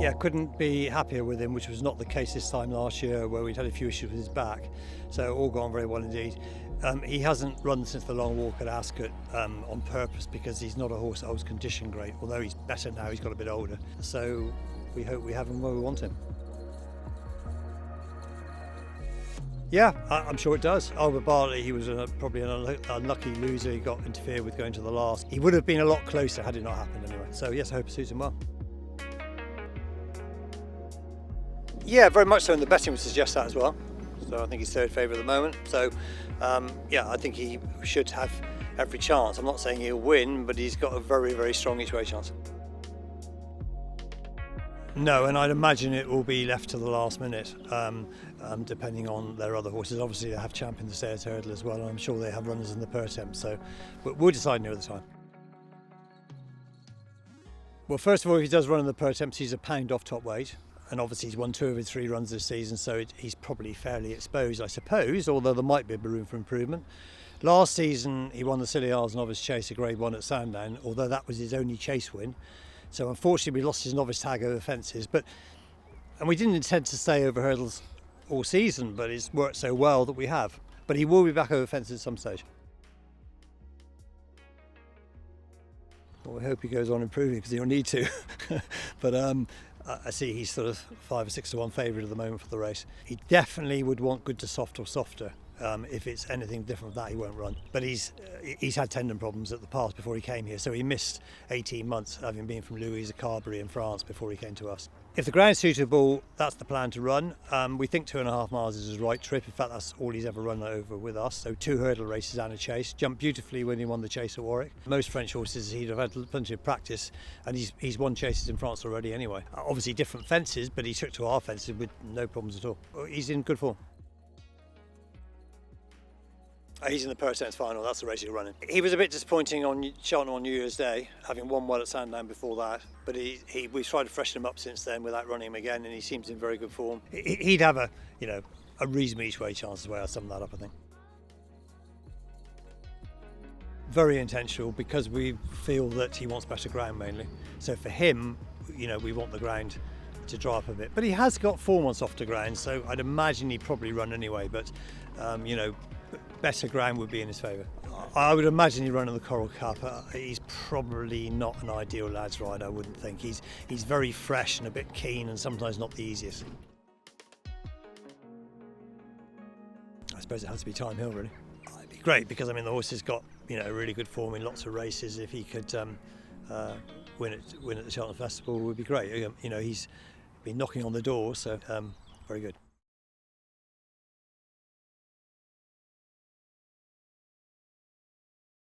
Yeah, couldn't be happier with him, which was not the case this time last year where we'd had a few issues with his back. So all gone very well indeed. He hasn't run since the long walk at Ascot on purpose because he's not a horse that holds condition great, although he's better now, he's got a bit older. So we hope we have him where we want him. Yeah, I'm sure it does. Albert Bartley, he was probably an unlucky loser. He got interfered with going to the last. He would have been a lot closer had it not happened anyway. So yes, I hope it suits him well. Yeah, very much so, and the betting would suggest that as well. So I think he's third favourite at the moment. So yeah, I think he should have every chance. I'm not saying he'll win, but he's got a very, very strong each way chance. No, and I'd imagine it will be left to the last minute, depending on their other horses. Obviously, they have champion the Stayers Hurdle as well, and I'm sure they have runners in the Pertemps. So we'll decide near the time. Well, first of all, if he does run in the Pertemps, he's a pound off top weight. And obviously he's won 2 of his 3 runs this season, so he's probably fairly exposed, I suppose, although there might be a bit of room for improvement. Last season he won the Scilly Isles Novice Chase, a Grade 1 at Sandown, although that was his only chase win. So unfortunately we lost his novice tag over fences, and we didn't intend to stay over hurdles all season, but it's worked so well that we have. But he will be back over fences at some stage. Well, we hope he goes on improving because he'll need to. But I see he's sort of 5 or 6 to 1 favourite at the moment for the race. He definitely would want good to soft or softer. If it's anything different from that, he won't run. But he's had tendon problems at the past before he came here, so he missed 18 months, having been from Louise Carberry in France before he came to us. If the ground's suitable, that's the plan to run. We think 2.5 miles is his right trip. In fact, that's all he's ever run over with us. So 2 hurdle races and a chase. Jumped beautifully when he won the chase at Warwick. Most French horses, he'd have had plenty of practice, and he's won chases in France already anyway. Obviously different fences, but he took to our fences with no problems at all. He's in good form. He's in the Pertemps final, that's the race he'll run in. He was a bit disappointing on Cheltenham on New Year's Day, having won well at Sandown before that, but we've tried to freshen him up since then without running him again, and he seems in very good form. He'd have a reasonable each way chance as well. I'll sum that up, I think. Very intentional because we feel that he wants better ground mainly. So for him, we want the ground to dry up a bit. But he has got form on softer ground, so I'd imagine he'd probably run anyway, but better ground would be in his favour. I would imagine he'd run in the Coral Cup. He's probably not an ideal lads ride, I wouldn't think. He's very fresh and a bit keen and sometimes not the easiest. I suppose it has to be Thyme Hill, really. It'd be great because the horse has got really good form in lots of races. If he could win at the Cheltenham Festival, would be great. He's been knocking on the door, so very good.